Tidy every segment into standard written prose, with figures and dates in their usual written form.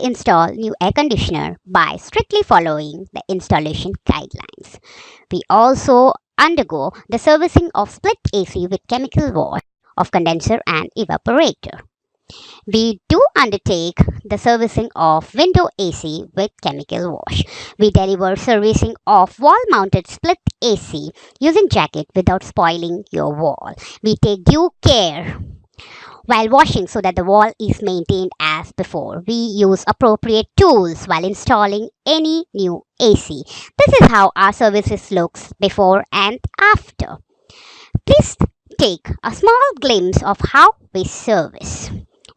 install new air conditioner by strictly following the installation guidelines. We also undergo the servicing of split AC with chemical wash of condenser and evaporator. We do undertake the servicing of window AC with chemical wash. We deliver servicing of wall-mounted split AC using jacket without spoiling your wall. We take due care while washing so that the wall is maintained as before. We use appropriate tools while installing any new AC. This is how our services looks before and after. Please take a small glimpse of how we service.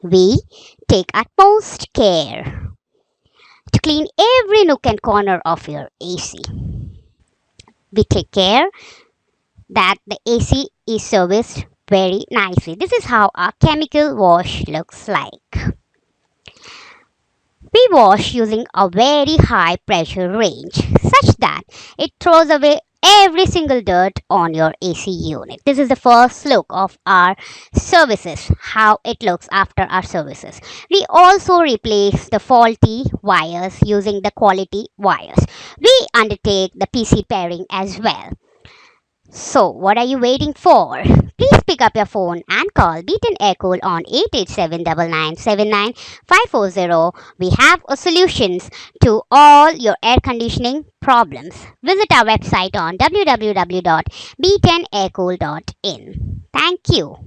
We take utmost care to clean every nook and corner of your AC. We take care that the AC is serviced very nicely. This is how our chemical wash looks like. We wash using a very high pressure range such that it throws away every single dirt on your AC unit. This is the first look of our services, how it looks after our services. We also replace the faulty wires using the quality wires. We undertake the PC pairing as well. So, what are you waiting for? Please pick up your phone and call Beaton Air Cool on 887-9979-540. We have solutions to all your air conditioning problems. Visit our website on www.beatonaircool.in. Thank you.